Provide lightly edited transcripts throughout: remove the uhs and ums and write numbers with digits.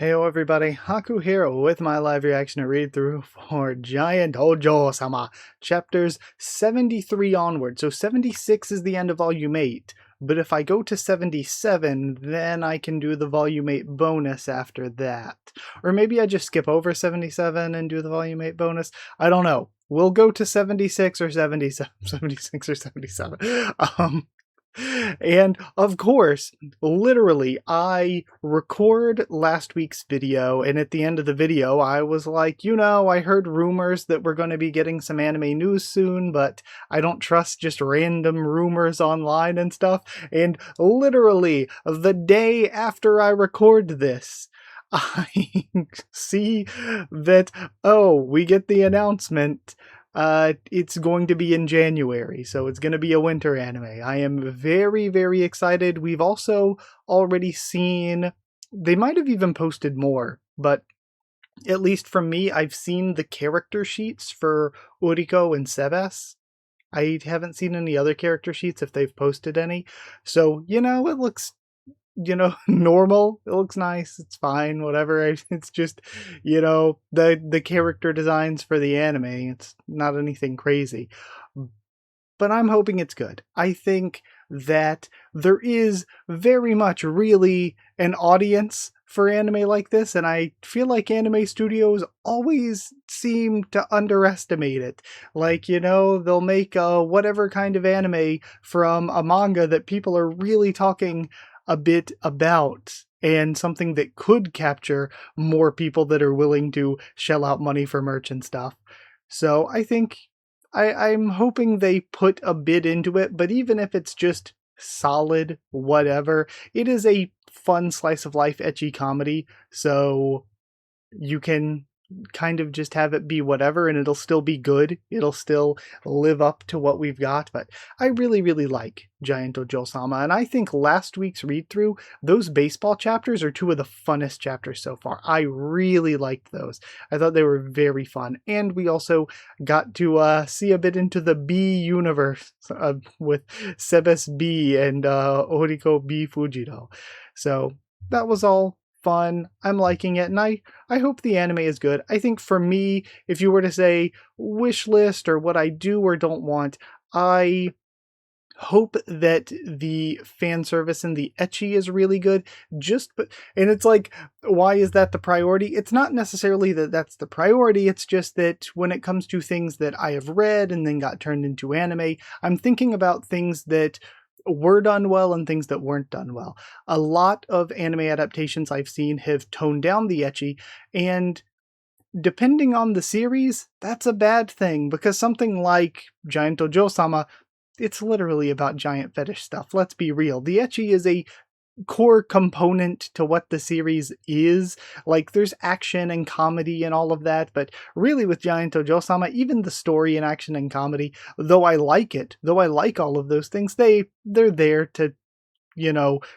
Heyo everybody, Haku here with my live reaction to read through for Giant Ojou-sama, chapters 73 onward. So 76 is the end of volume 8, but if I go to 77, then I can do the volume 8 bonus after that. Or maybe I just skip over 77 and do the volume 8 bonus. I don't know. We'll go to 76 or 77, 76 or 77. And of course, literally, I record last week's video, and at the end of the video, I was like, I heard rumors that we're going to be getting some anime news soon, but I don't trust just random rumors online and stuff. And literally, the day after I record this, I see that, we get the announcement. It's going to be in January, so it's going to be a winter anime. I am very, very excited. We've also already seen, they might have even posted more, but at least from me, I've seen the character sheets for Uriko and Sebes. I haven't seen any other character sheets if they've posted any. So, it looks normal. It looks nice. It's fine, whatever. It's just, the character designs for the anime. It's not anything crazy. But I'm hoping it's good. I think that there is very much really an audience for anime like this, and I feel like anime studios always seem to underestimate it. Like, they'll make whatever kind of anime from a manga that people are really talking a bit about, and something that could capture more people that are willing to shell out money for merch and stuff. So I think I'm hoping they put a bit into it, but even if it's just solid whatever, it is a fun slice of life ecchi comedy, so you can kind of just have it be whatever and it'll still be good. It'll still live up to what we've got. But I really, really like Giant Ojou-sama, and I think last week's read-through, those baseball chapters are two of the funnest chapters so far. I really liked those. I thought they were very fun, and we also got to see a bit into the B universe with Sebes B and Oriko B Fujito. So that was all fun. I'm liking it, and I hope the anime is good. I think for me, if you were to say wish list or what I do or don't want, I hope that the fan service and the ecchi is really good. And it's like, why is that the priority? It's not necessarily that that's the priority. It's just that when it comes to things that I have read and then got turned into anime, I'm thinking about things that were done well and things that weren't done well. A lot of anime adaptations I've seen have toned down the ecchi, and depending on the series, that's a bad thing, because something like Giant Ojou-sama, it's literally about giant fetish stuff. Let's be real. The ecchi is a core component to what the series is. Like, there's action and comedy and all of that, but really with Giant Ojou-sama, even the story and action and comedy, though I like it, though I like all of those things, they're there to,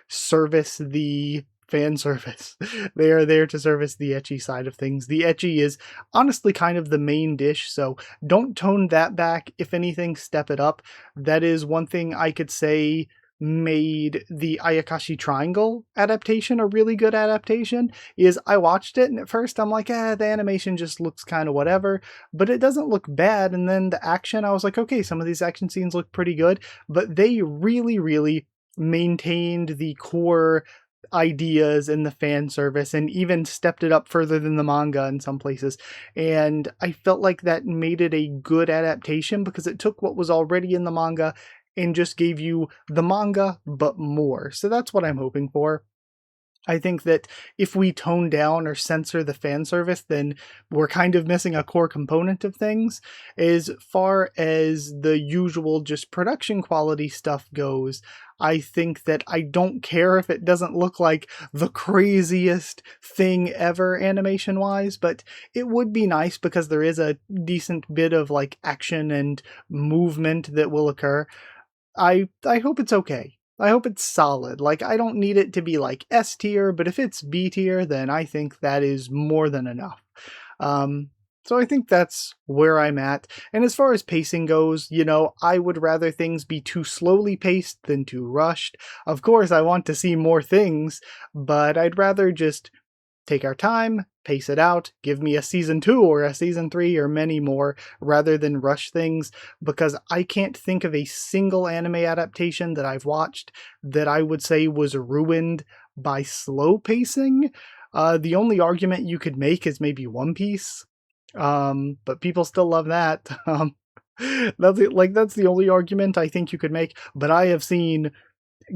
service the fan service. They are there to service the ecchi side of things. The ecchi is honestly kind of the main dish, so don't tone that back. If anything, step it up. That is one thing I could say made the Ayakashi Triangle adaptation a really good adaptation. Is I watched it and at first I'm like, the animation just looks kind of whatever, but it doesn't look bad. And then the action, I was like, okay, some of these action scenes look pretty good, but they really, really maintained the core ideas in the fan service and even stepped it up further than the manga in some places. And I felt like that made it a good adaptation because it took what was already in the manga and just gave you the manga, but more. So that's what I'm hoping for. I think that if we tone down or censor the fan service, then we're kind of missing a core component of things. As far as the usual just production quality stuff goes, I think that I don't care if it doesn't look like the craziest thing ever animation-wise, but it would be nice because there is a decent bit of like action and movement that will occur. I hope it's okay. I hope it's solid. Like, I don't need it to be like S tier, but if it's B tier, then I think that is more than enough. So I think that's where I'm at. And as far as pacing goes, I would rather things be too slowly paced than too rushed. Of course, I want to see more things, but I'd rather just take our time, pace it out, give me a season 2 or a season 3 or many more rather than rush things, because I can't think of a single anime adaptation that I've watched that I would say was ruined by slow pacing. The only argument you could make is maybe One Piece, but people still love that. That's the only argument I think you could make. But I have seen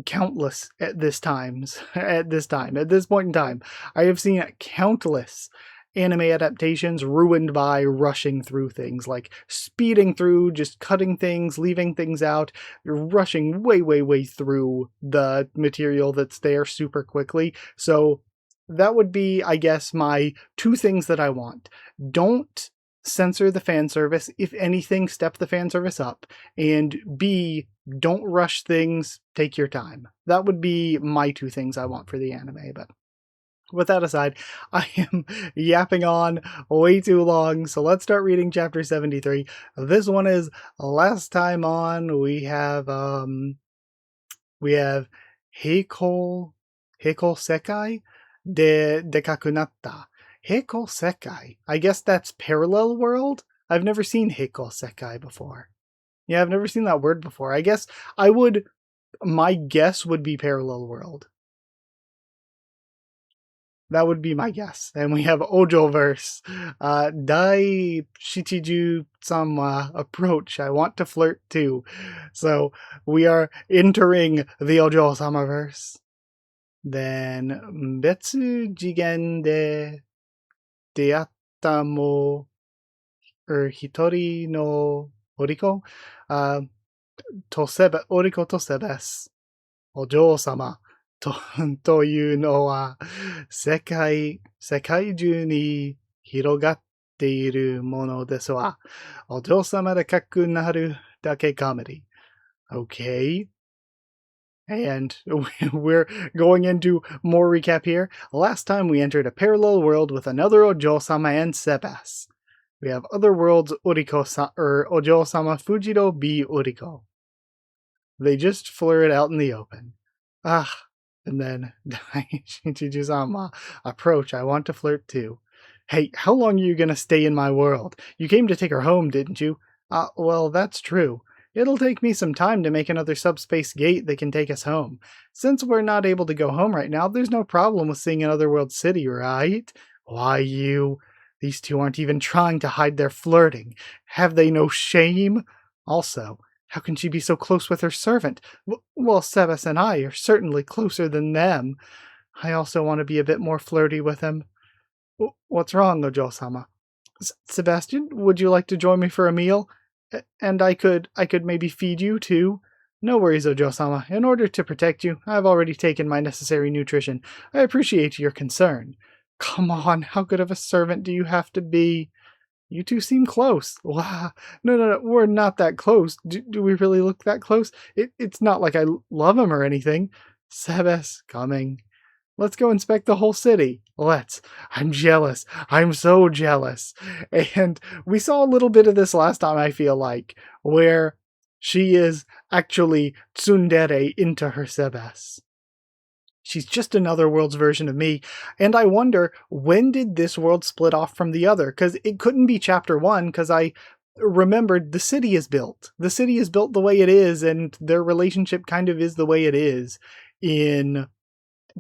countless at this point in time, I have seen countless anime adaptations ruined by rushing through things, like speeding through, just cutting things, leaving things out, rushing way through the material that's there super quickly. So that would be, I guess, my two things that I want. Don't censor the fan service. If anything, step the fan service up. And B, don't rush things, take your time. That would be my two things I want for the anime. But with that aside, I am yapping on way too long, so let's start reading chapter 73. This one is last time on. We have Heiko Sekai de Dekakunatta. Heiko Sekai. I guess that's parallel world? I've never seen Heiko Sekai before. Yeah, I've never seen that word before. I guess my guess would be parallel world. That would be my guess. And we have Ojo verse. Dai Shichiju-sama approach. I want to flirt too. So we are entering the Ojo-sama verse. Then Betsu Jigen de Deatta mo Hitori no Oriko. Oriko to sebes. Ojo-sama. というのは世界中に広がっているものですわ。お嬢様でかくなるだけcomedy. Okay. And we're going into more recap here. Last time we entered a parallel world with another Ojo-sama and Sebas. We have other worlds Ojo-sama Fujiro B. Uriko. They just flirt out in the open. And then Shichiju-sama, approach, I want to flirt too. Hey, how long are you gonna stay in my world? You came to take her home, didn't you? Well, that's true. It'll take me some time to make another subspace gate that can take us home. Since we're not able to go home right now, there's no problem with seeing another world city, right? Why, these two aren't even trying to hide their flirting. Have they no shame? Also, how can she be so close with her servant? Well, Sebas and I are certainly closer than them. I also want to be a bit more flirty with him. What's wrong, Ojo-sama? Sebastian, would you like to join me for a meal? And I could maybe feed you too? No worries, Ojo-sama. In order to protect you, I've already taken my necessary nutrition. I appreciate your concern. Come on, how good of a servant do you have to be? You two seem close. Wow. No, we're not that close. Do we really look that close? It's not like I love him or anything. Sebas, coming. Let's go inspect the whole city. Let's. I'm jealous. I'm so jealous. And we saw a little bit of this last time, I feel like, where she is actually tsundere into her Sebas. She's just another world's version of me, and I wonder, when did this world split off from the other? Because it couldn't be chapter 1, because I remembered the city is built. The city is built the way it is, and their relationship kind of is the way it is in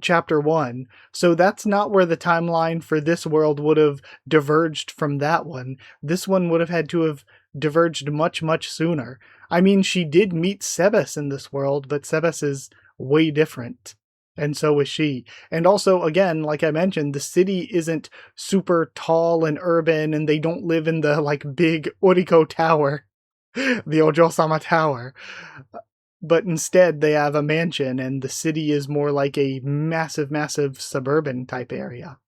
chapter 1. So that's not where the timeline for this world would have diverged from that one. This one would have had to have diverged much sooner. I mean, she did meet Sebas in this world, but Sebas is way different. And so is she. And also, again, like I mentioned, the city isn't super tall and urban, and they don't live in the, big Oriko Tower, the Ojo-sama Tower. But instead, they have a mansion, and the city is more like a massive suburban type area.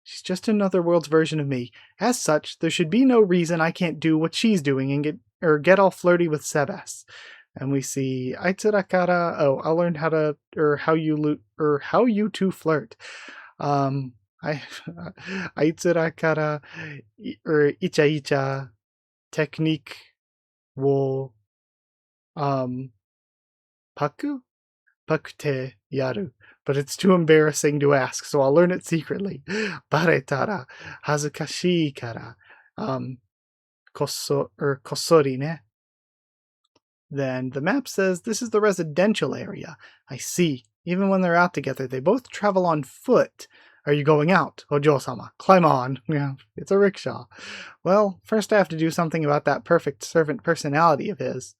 She's just another world's version of me. As such, there should be no reason I can't do what she's doing and get all flirty with Sebas. And we see Aitsura kara. Oh, I learned how you two flirt. Aitsura kara icha technique wo pakute yaru. but it's too embarrassing to ask, so I'll learn it secretly. Baretara, hazukashii kara, kosori ne. Then the map says this is the residential area. I see. Even when they're out together, they both travel on foot. Are you going out, Ojou-sama? Climb on. Yeah, it's a rickshaw. Well, first I have to do something about that perfect servant personality of his.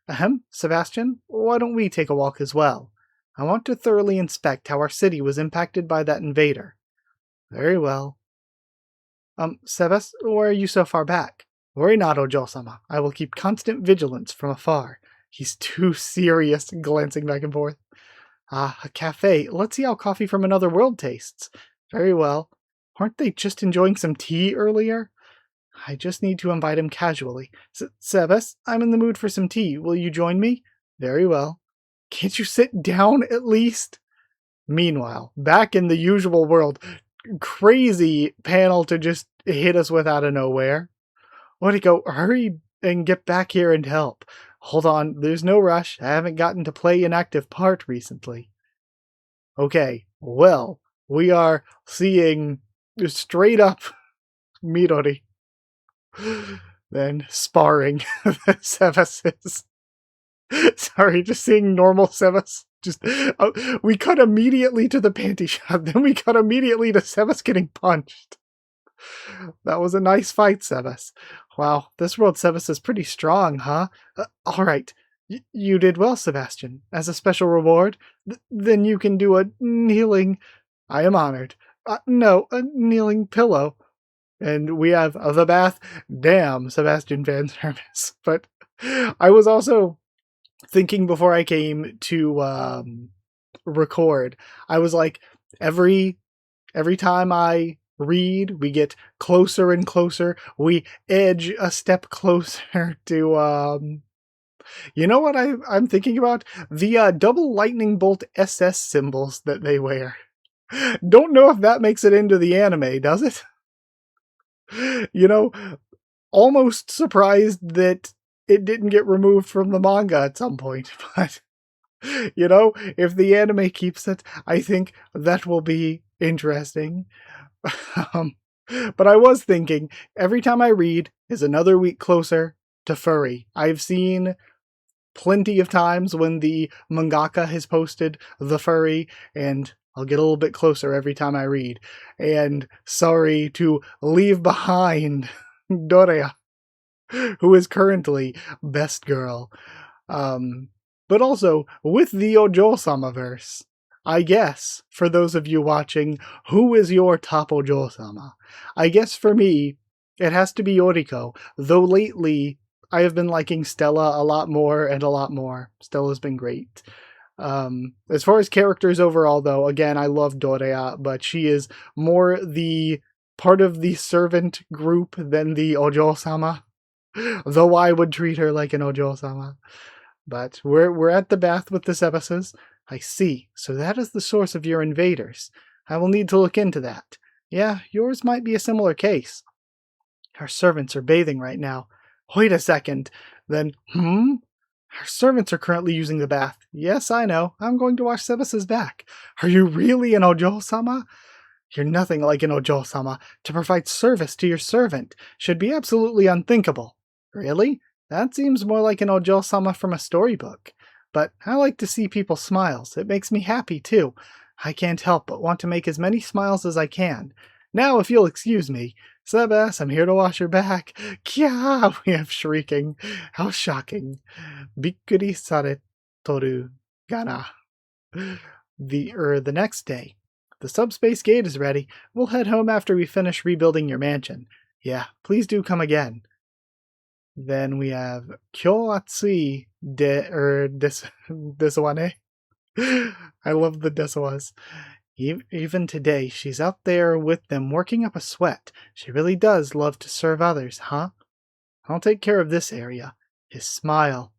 Ahem, Sebastian, why don't we take a walk as well? I want to thoroughly inspect how our city was impacted by that invader. Very well. Sebas, why are you so far back? Worry not, Ojou-sama. I will keep constant vigilance from afar. He's too serious, glancing back and forth. Ah, a cafe. Let's see how coffee from another world tastes. Very well. Aren't they just enjoying some tea earlier? I just need to invite him casually. Sebas, I'm in the mood for some tea. Will you join me? Very well. Can't you sit down at least? Meanwhile, back in the usual world, crazy panel to just hit us with out of nowhere. Oriko, hurry and get back here and help. Hold on, there's no rush. I haven't gotten to play an active part recently. Okay, well, we are seeing straight up Midori. Then sparring Sebas. Sorry, just seeing normal Sebas. Just we cut immediately to the panty shot, then we cut immediately to Sebas getting punched. That was a nice fight, Sebas. Wow, this world Sebas is pretty strong, huh? Alright, you did well, Sebastian. As a special reward, then you can do a kneeling... I am honored. No, a kneeling pillow. And we have the bath. Damn, Sebastian fan service. But I was also thinking before I came to record, I was like, every time I read, we get closer and closer. We edge a step closer to, you know what I'm thinking about? The double lightning bolt SS symbols that they wear. Don't know if that makes it into the anime, does it? You know, almost surprised that it didn't get removed from the manga at some point, but, you know, if the anime keeps it, I think that will be interesting. But I was thinking, every time I read is another week closer to furry. I've seen plenty of times when the mangaka has posted the furry, and I'll get a little bit closer every time I read. And sorry to leave behind Dorea, who is currently best girl. But also, with the Ojou-sama verse, I guess, for those of you watching, who is your top Ojou-sama? I guess for me, it has to be Oriko, though lately I have been liking Stella a lot more and a lot more. Stella's been great. As far as characters overall, though, again, I love Dorea, but she is more the part of the servant group than the Ojou-sama, though I would treat her like an Ojou-sama. But we're at the bath with the Sebases. I see. So that is the source of your invaders. I will need to look into that. Yeah, yours might be a similar case. Our servants are bathing right now. Wait a second. Then, Our servants are currently using the bath. Yes, I know. I'm going to wash Sebas's back. Are you really an Ojou-sama? You're nothing like an Ojou-sama. To provide service to your servant should be absolutely unthinkable. Really? That seems more like an Ojou-sama from a storybook. But I like to see people's smiles. It makes me happy, too. I can't help but want to make as many smiles as I can. Now, if you'll excuse me, Sebas, I'm here to wash your back. Kya! We have shrieking. How shocking. Bikkuri sare toru gana. The next day. The subspace gate is ready. We'll head home after we finish rebuilding your mansion. Yeah, please do come again. Then we have Kyo atsui desu I love the desuwas. Even today, she's out there with them working up a sweat. She really does love to serve others, huh? I'll take care of this area. His smile.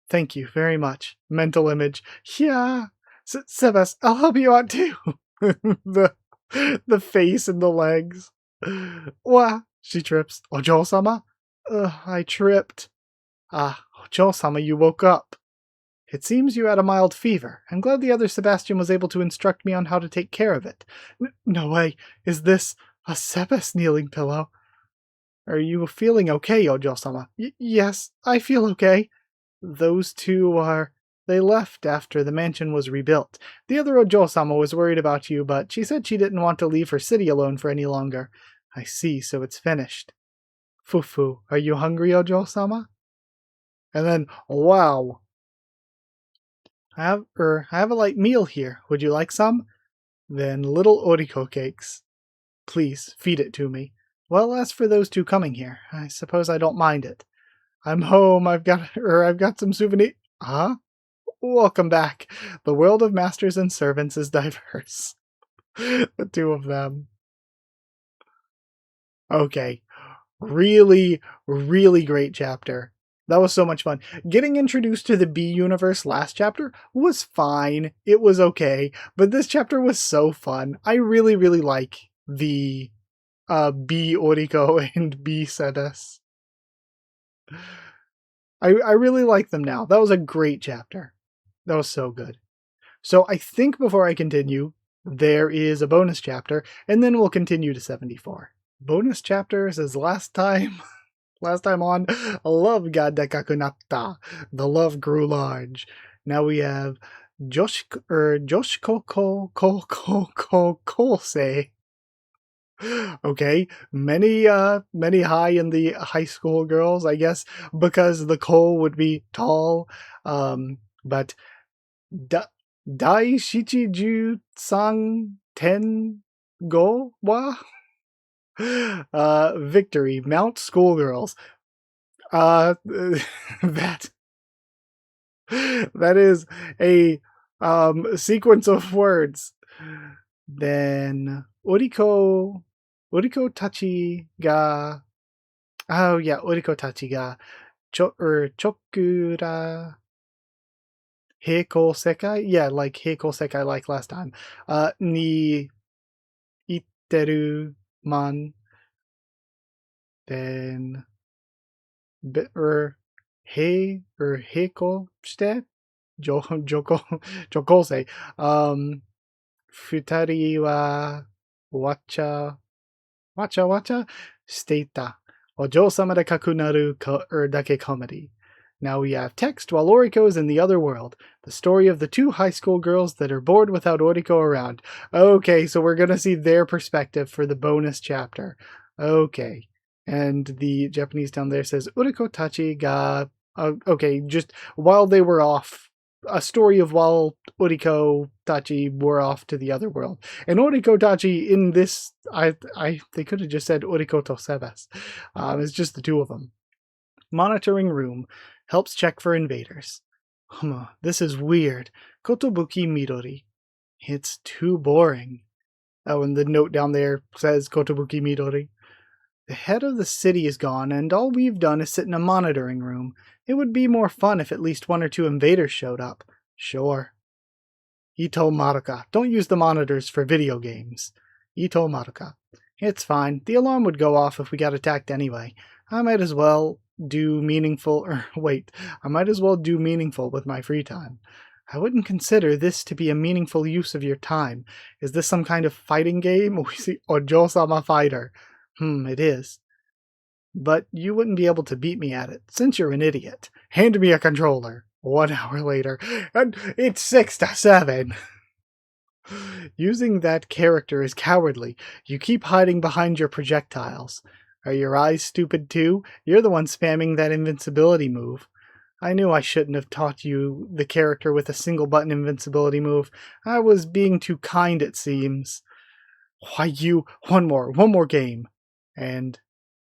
Thank you very much. Mental image. Yeah. Sebas, I'll help you out too. the face and the legs. Wah. She trips. Ojou-sama? I tripped. Ah, Ojou-sama, you woke up. It seems you had a mild fever. I'm glad the other Sebastian was able to instruct me on how to take care of it. No way. Is this a Sebas kneeling pillow? Are you feeling okay, Ojou-sama? Yes, I feel okay. Those two are... They left after the mansion was rebuilt. The other Ojou-sama was worried about you, but she said she didn't want to leave her city alone for any longer. I see, so it's finished. Fufu, are you hungry, Ojou-sama? And then, wow. I have a light meal here. Would you like some? Then little Oriko cakes. Please, feed it to me. Well, as for those two coming here, I suppose I don't mind it. I'm home, I've got some souvenir. Huh? Welcome back. The world of masters and servants is diverse. The two of them. Okay. Really, really great chapter. That was so much fun. Getting introduced to the B universe last chapter was fine. It was okay. But this chapter was so fun. I really, really like the B Oriko and B Sebas. I really like them now. That was a great chapter. That was so good. So I think before I continue, there is a bonus chapter, and then we'll continue to 74. Bonus chapter says last time on, love ga dekaku natta. The love grew large. Now we have Joshiko Okay, many high in the high school girls, I guess, because the Ko would be tall. But Dai Shichiju Sang Ten Go wa victory Mount Schoolgirls. That is a sequence of words. Then Oriko Tachi ga Oriko Tachi ga Chokura Heiko Sekai? Yeah, like Heiko Sekai like last time. Ni Itteru man. Then Heiko shite? Jokose. Futari wa wacha shiteita. Ojou-sama de kakunaru dake comedy. Now we have text while Oriko is in the other world. The story of the two high school girls that are bored without Oriko around. Okay, so we're gonna see their perspective for the bonus chapter. Okay. And the Japanese down there says, Oriko Tachi ga... okay, just while they were off. A story of while Oriko Tachi were off to the other world. And Oriko Tachi in this... they could have just said Oriko to Sebas. It's just the two of them. Monitoring room. Helps check for invaders. This is weird. Kotobuki Midori. It's too boring. Oh, and the note down there says Kotobuki Midori. The head of the city is gone, and all we've done is sit in a monitoring room. It would be more fun if at least one or two invaders showed up. Sure. Ito Maruka. Don't use the monitors for video games. Ito Maruka. It's fine. The alarm would go off if we got attacked anyway. I might as well do meaningful with my free time. I wouldn't consider this to be a meaningful use of your time. Is this some kind of fighting game? We see Ojou-sama fighter. It is. But you wouldn't be able to beat me at it, since you're an idiot. Hand me a controller. 1 hour later, and it's 6 to 7. Using that character is cowardly. You keep hiding behind your projectiles. Are your eyes stupid too? You're the one spamming that invincibility move. I knew I shouldn't have taught you the character with a single button invincibility move. I was being too kind, it seems. Why you... One more game. And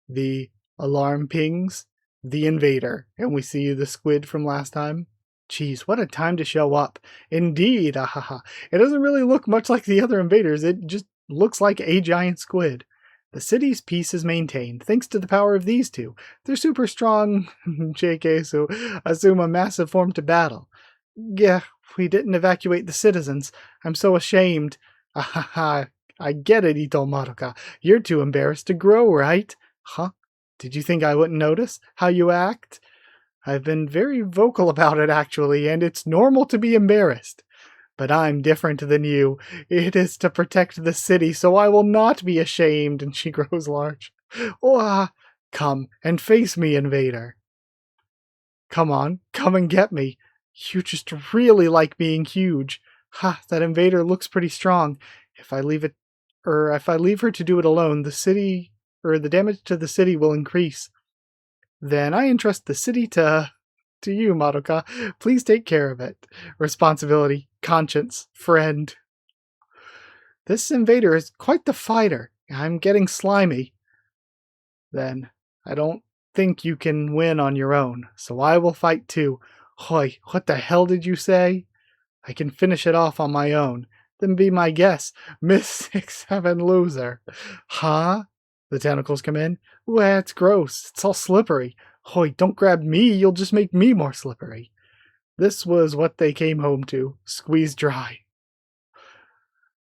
the alarm pings the invader. And we see the squid from last time. Jeez, what a time to show up. Indeed, ahaha. It doesn't really look much like the other invaders. It just looks like a giant squid. The city's peace is maintained, thanks to the power of these two. They're super strong, JK, so assume a massive form to battle. Yeah, we didn't evacuate the citizens. I'm so ashamed. Ahaha, I get it, Ito Maruka. You're too embarrassed to grow, right? Huh? Did you think I wouldn't notice how you act? I've been very vocal about it actually, and it's normal to be embarrassed. But I'm different than you. It is to protect the city, so I will not be ashamed. And she grows large. Oh, come and face me, invader. Come on, come and get me. You just really like being huge. Ha, that invader looks pretty strong. If I leave her to do it alone, the damage to the city will increase. Then I entrust the city to you, Madoka. Please take care of it. Responsibility, conscience, friend. This invader is quite the fighter. I'm getting slimy. Then I don't think you can win on your own, so I will fight too. Hoi, what the hell did you say? I can finish it off on my own. Then be my guest, Miss 6'7" loser. Huh? The tentacles come in. Well, it's gross. It's all slippery. Hoi, don't grab me. You'll just make me more slippery. This was what they came home to. Squeezed dry.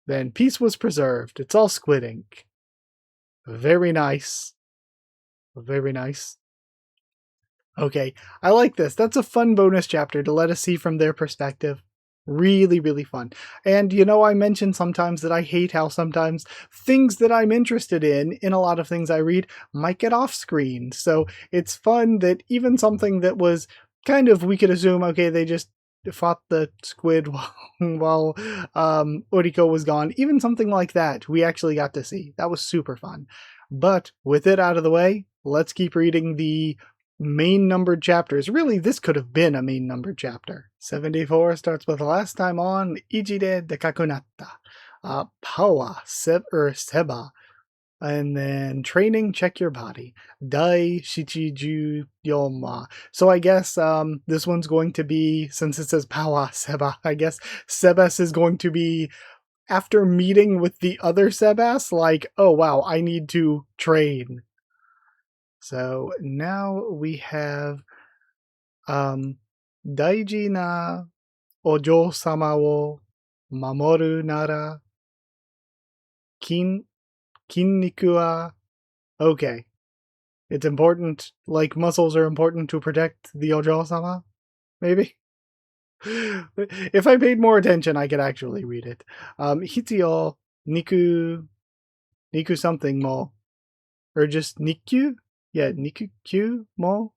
Then peace was preserved. It's all squid ink. Very nice. Very nice. Okay, I like this. That's a fun bonus chapter to let us see from their perspective. Really, really fun. And I mentioned sometimes that I hate how sometimes things that I'm interested in a lot of things I read, might get off screen. So it's fun that even something that was kind of, we could assume, okay, they just fought the squid while Oriko was gone. Even something like that, we actually got to see. That was super fun. But with it out of the way, let's keep reading the main numbered chapters. Really, this could have been a main numbered chapter. 74 starts with last time on Ijide dekakunatta. Pawa, Seba. And then training, check your body. Dai Shichiju Yoma. So I guess this one's going to be, since it says Pawa Seba, I guess Sebas is going to be after meeting with the other Sebas, like, oh wow, I need to train. So now we have Daiji na Ojou-sama wo mamoru nara kinniku wa. Okay. It's important, like muscles are important to protect the Ojou-sama? Maybe? If I paid more attention, I could actually read it. Hitsuyo niku something mo. Or just nikyu? Yeah, nikyu mo.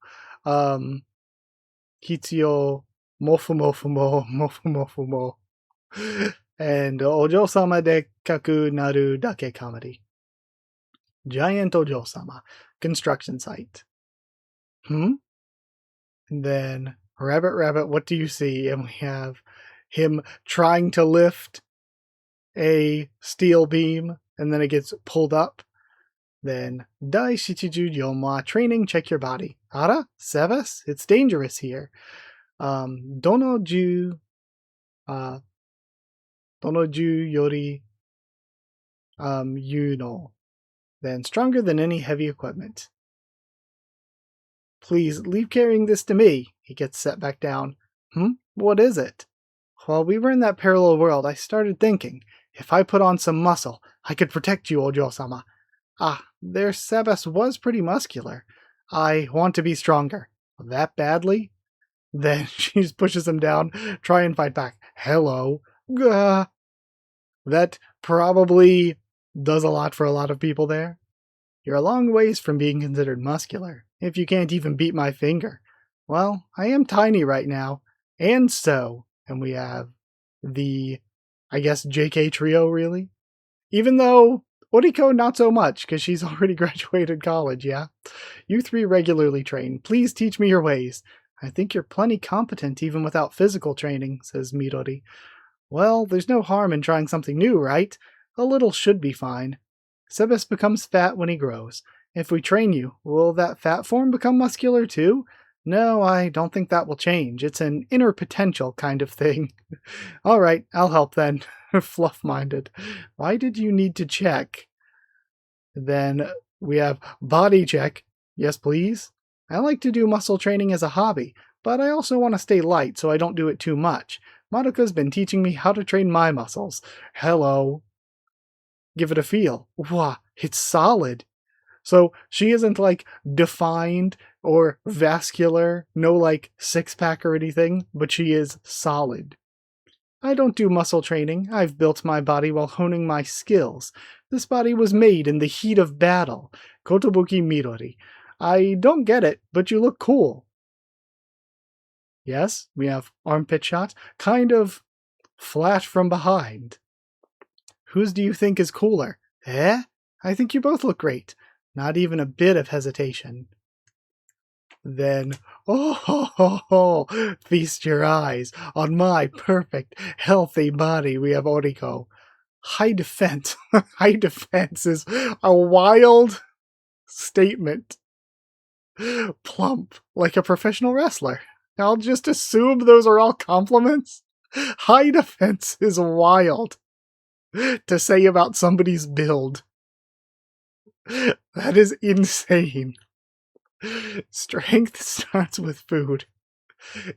Hitsuyo mofu mo. And Ojou-sama de kaku naru dake comedy. Giant Ojou-sama. Construction site. And then Rabbit, what do you see? And we have him trying to lift a steel beam, and then it gets pulled up. Then Dai Shichiju Yoma, training, check your body. Ara? Sebas? It's dangerous here. Dono ju yori yuno. Then stronger than any heavy equipment. Please leave carrying this to me. He gets set back down. What is it? While we were in that parallel world, I started thinking, if I put on some muscle, I could protect you, Ojou-sama. Their Sebas was pretty muscular. I want to be stronger. That badly? Then she just pushes him down, try and fight back. Hello. Gah. That probably does a lot for a lot of people there. You're a long ways from being considered muscular, if you can't even beat my finger. Well, I am tiny right now. And we have the, I guess, JK trio, really? Even though Oriko, not so much, because she's already graduated college, yeah? You three regularly train. Please teach me your ways. I think you're plenty competent even without physical training, says Midori. Well, there's no harm in trying something new, right? A little should be fine. Sebas becomes fat when he grows. If we train you, will that fat form become muscular too? No, I don't think that will change. It's an inner potential kind of thing. Alright, I'll help then. Fluff-minded. Why did you need to check? Then we have body check. Yes, please. I like to do muscle training as a hobby, but I also want to stay light so I don't do it too much. Madoka's been teaching me how to train my muscles. Hello. Give it a feel. Wow, it's solid. So she isn't like defined or vascular, no like six-pack or anything, but she is solid. I don't do muscle training. I've built my body while honing my skills. This body was made in the heat of battle. Kotobuki Midori. I don't get it, but you look cool. Yes, we have armpit shot, kind of flat from behind. Whose do you think is cooler? Eh? I think you both look great. Not even a bit of hesitation. Then, feast your eyes on my perfect, healthy body. We have Oriko. High defense. High defense is a wild statement. Plump, like a professional wrestler. I'll just assume those are all compliments. High defense is wild to say about somebody's build. That is insane. Strength starts with food.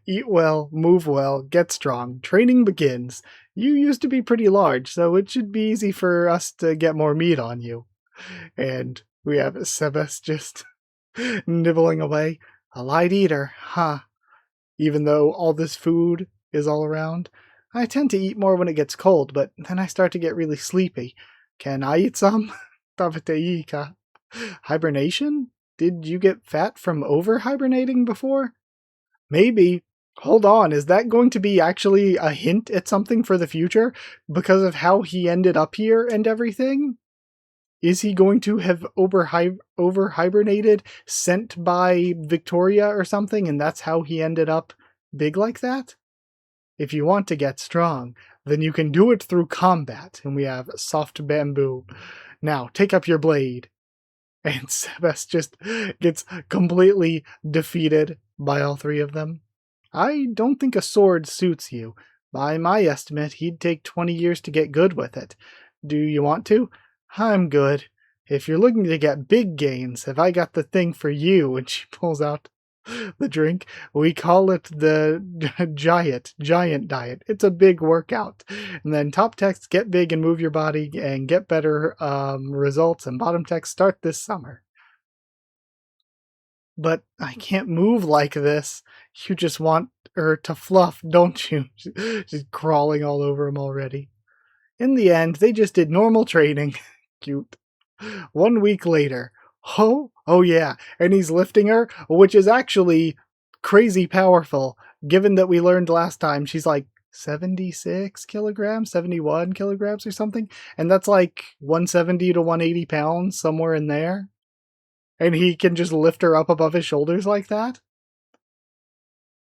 Eat well, move well, get strong. Training begins. You used to be pretty large, so it should be easy for us to get more meat on you. And we have Sebas just nibbling away. A light eater, huh? Even though all this food is all around. I tend to eat more when it gets cold, but then I start to get really sleepy. Can I eat some? Tabete-ika. Hibernation? Did you get fat from over-hibernating before? Maybe. Hold on, is that going to be actually a hint at something for the future? Because of how he ended up here and everything? Is he going to have over-hibernated, sent by Victoria or something, and that's how he ended up big like that? If you want to get strong, then you can do it through combat, and we have soft bamboo. Now, take up your blade. And Sebas just gets completely defeated by all three of them. I don't think a sword suits you. By my estimate, he'd take 20 years to get good with it. Do you want to? I'm good. If you're looking to get big gains, have I got the thing for you? And she pulls out the drink. We call it the Giant Diet. It's a big workout. And then top text, get big and move your body and get better results. And bottom text, start this summer. But I can't move like this. You just want her to fluff, don't you? She's crawling all over him already. In the end, they just did normal training. Cute. 1 week later. Oh yeah, and he's lifting her, which is actually crazy powerful, given that we learned last time she's like 76 kilograms, 71 kilograms or something, and that's like 170 to 180 pounds, somewhere in there. And he can just lift her up above his shoulders like that?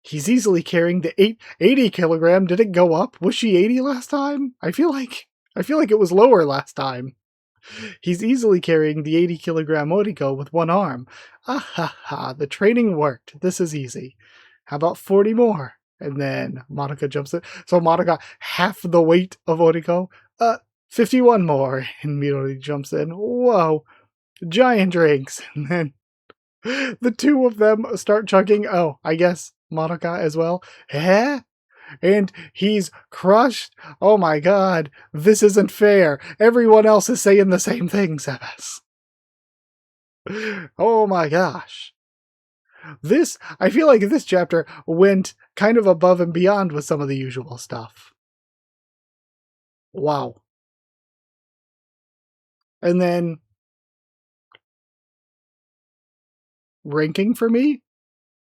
He's easily carrying the 80 kilogram. Did it go up? Was she 80 last time? I feel like it was lower last time. He's easily carrying the 80 kilogram Oriko with one arm. Ah ha ha, the training worked. This is easy. How about 40 more? And then Monica jumps in. So Monica, half the weight of Oriko. 51 more. And Midori jumps in. Whoa. Giant drinks. And then the two of them start chugging. Oh, I guess Monica as well. Eh? And he's crushed. Oh my god, this isn't fair. Everyone else is saying the same thing, Sebas. Oh my gosh. I feel like this chapter went kind of above and beyond with some of the usual stuff. Wow. And then ranking for me?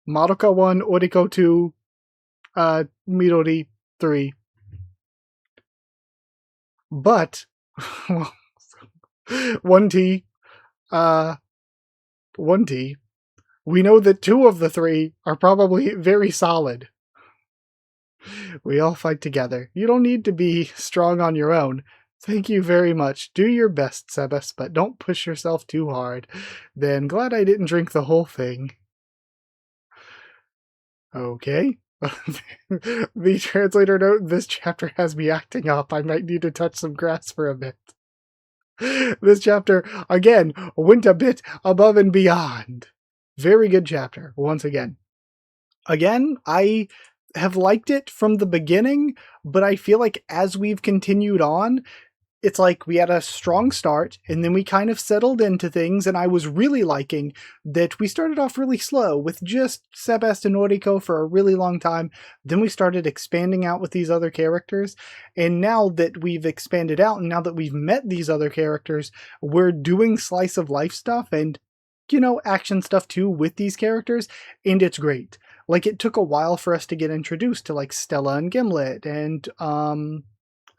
Madoka 1, Oriko 2, Midori 3. But 1T, 1T, we know that 2 of the 3 are probably very solid. We all fight together. You don't need to be strong on your own. Thank you very much. Do your best, Sebas, but don't push yourself too hard. Then glad I didn't drink the whole thing. Okay. The translator note, this chapter has me acting up. I might need to touch some grass for a bit. This chapter, again, went a bit above and beyond. Very good chapter, once again. Again, I have liked it from the beginning, but I feel like as we've continued on, it's like we had a strong start and then we kind of settled into things, and I was really liking that we started off really slow with just Sebast and Noriko for a really long time. Then we started expanding out with these other characters, and now that we've expanded out and now that we've met these other characters, we're doing slice of life stuff and, you know, action stuff too with these characters, and it's great. Like, it took a while for us to get introduced to like Stella and Gimlet and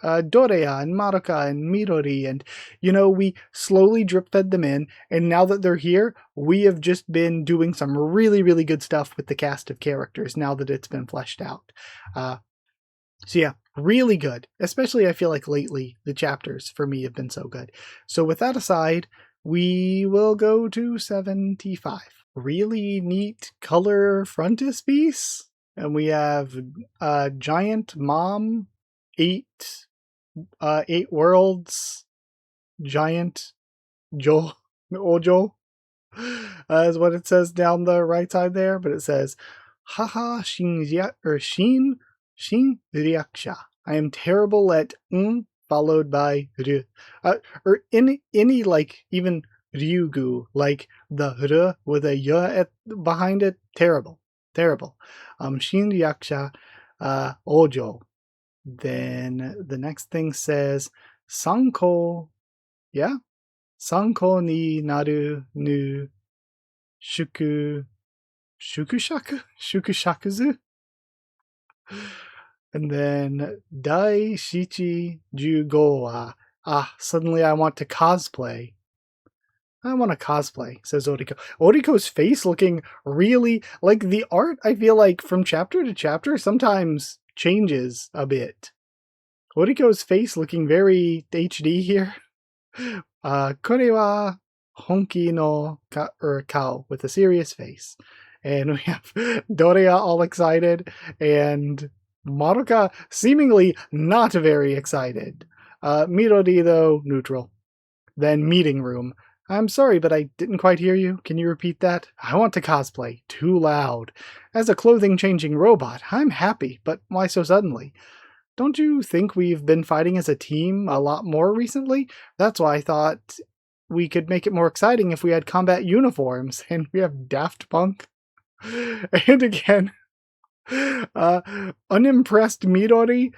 Dorea and Madoka and Midori, and, you know, we slowly drip fed them in, and now that they're here, we have just been doing some really, really good stuff with the cast of characters now that it's been fleshed out. So yeah, really good. Especially I feel like lately the chapters for me have been so good. So with that aside, we will go to 75. Really neat color frontispiece. And we have Giant Mom, 8 worlds, Giant Ojou, is what it says down the right side there, but it says, Haha Shin Ryaksha. I am terrible at followed by Ryu. Or any like, even Ryugu, like the R with a Y behind it, terrible. Shin Ryaksha Ojou. Then the next thing says, Sanko, yeah? Sanko ni naru nu shukushakuzu? And then, Dai Shichi Jugo wa. Suddenly I want to cosplay. I want to cosplay, says Oriko. Oriko's face looking really, like, the art, I feel like, from chapter to chapter sometimes changes a bit. Oriko's face looking very HD here. Kore wa honki no kao, with a serious face. And we have Dorea all excited, and Madoka seemingly not very excited. Midori, though, neutral. Then meeting room. I'm sorry, but I didn't quite hear you. Can you repeat that? I want to cosplay. Too loud. As a clothing-changing robot, I'm happy, but why so suddenly? Don't you think we've been fighting as a team a lot more recently? That's why I thought we could make it more exciting if we had combat uniforms, and we have Daft Punk. And again, unimpressed Midori,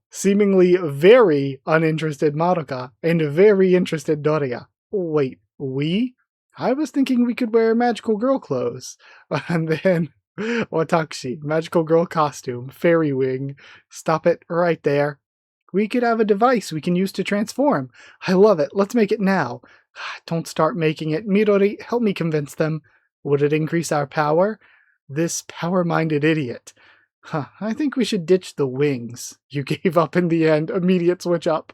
seemingly very uninterested Madoka, and very interested Doria. Wait, we? I was thinking we could wear magical girl clothes. And then Watakushi, magical girl costume, fairy wing. Stop it right there. We could have a device we can use to transform. I love it. Let's make it now. Don't start making it. Midori, help me convince them. Would it increase our power? This power-minded idiot. I think we should ditch the wings. You gave up in the end. Immediate switch up.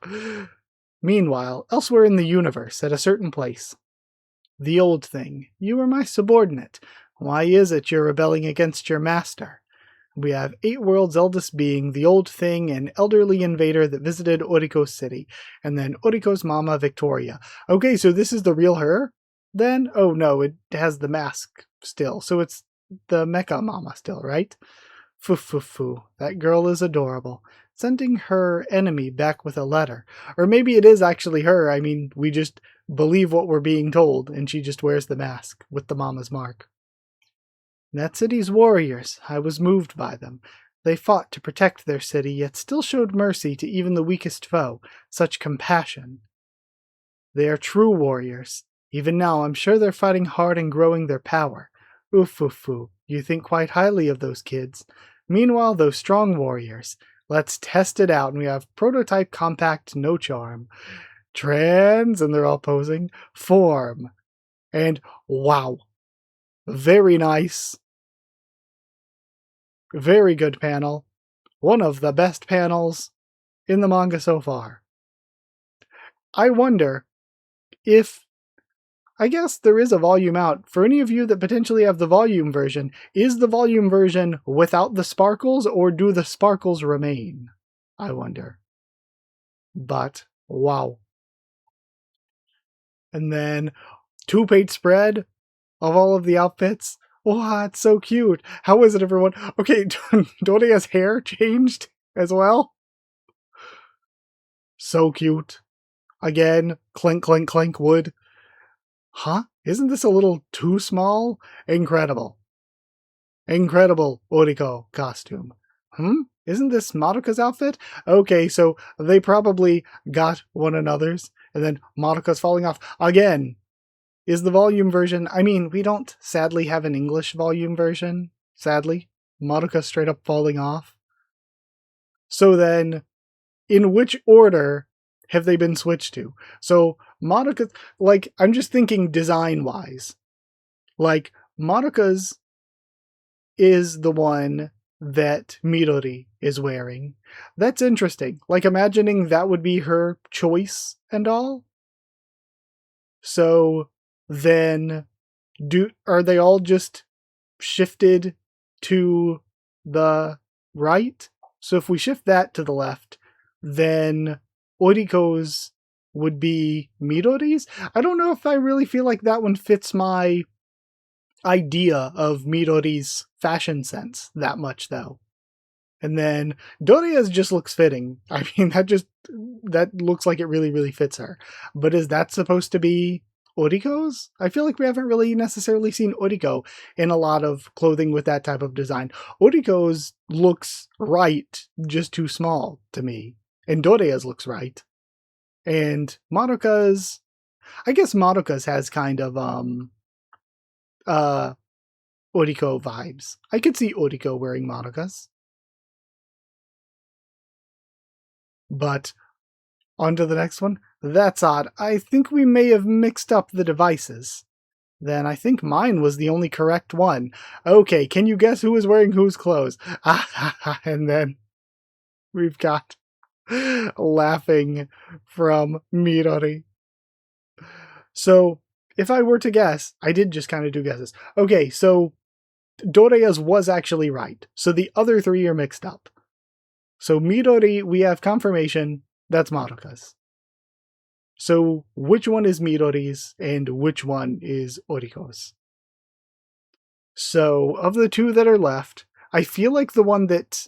Meanwhile, elsewhere in the universe, at a certain place. The old thing. You were my subordinate. Why is it you're rebelling against your master? We have 8 worlds' eldest being, the old thing, an elderly invader that visited Oriko's city, and then Oriko's mama, Victoria. Okay, so this is the real her? Then? Oh no, it has the mask still, so it's the mecha mama still, right? Foo. That girl is adorable. Sending her enemy back with a letter. Or maybe it is actually her. I mean, we just believe what we're being told, and she just wears the mask with the mama's mark. That city's warriors. I was moved by them. They fought to protect their city, yet still showed mercy to even the weakest foe. Such compassion. They are true warriors. Even now, I'm sure they're fighting hard and growing their power. Oof. You think quite highly of those kids. Meanwhile, those strong warriors. Let's test it out, and we have prototype compact no charm. Trans, and they're all posing. Form. And wow. Very nice. Very good panel. One of the best panels in the manga so far. I wonder if, I guess there is a volume out. For any of you that potentially have the volume version, is the volume version without the sparkles, or do the sparkles remain? I wonder. But, wow. And then, 2-page spread of all of the outfits. Wow, it's so cute. How is it, everyone? Okay, Doria's hair changed as well. So cute. Again, clink, clink, clink, wood. Huh? Isn't this a little too small? Incredible. Incredible Oriko costume. Isn't this Madoka's outfit? Okay, so they probably got one another's, and then Madoka's falling off. Again, is the volume version... I mean, we don't sadly have an English volume version, sadly. Madoka straight up falling off. So then, in which order have they been switched to? So Madoka, like, I'm just thinking design-wise. Like, Madoka's is the one that Midori is wearing. That's interesting. Like, imagining that would be her choice and all. So then, are they all just shifted to the right? So if we shift that to the left, then Oriko's would be Midori's? I don't know if I really feel like that one fits my idea of Midori's fashion sense that much, though. And then Doria's just looks fitting. I mean, that looks like it really, really fits her. But is that supposed to be Oriko's? I feel like we haven't really necessarily seen Oriko in a lot of clothing with that type of design. Oriko's looks right, just too small to me. And Doria's looks right. And Madoka's... I guess Madoka's has kind of, Oriko vibes. I could see Oriko wearing Madoka's. But on to the next one. That's odd. I think we may have mixed up the devices. Then I think mine was the only correct one. Okay, can you guess who was wearing whose clothes? And then we've got laughing from Midori. So if I were to guess, I did just kind of do guesses. Okay, so Doria's was actually right. So the other three are mixed up. So Midori, we have confirmation, that's Madoka's. So which one is Midori's and which one is Oriko's? So of the two that are left, I feel like the one that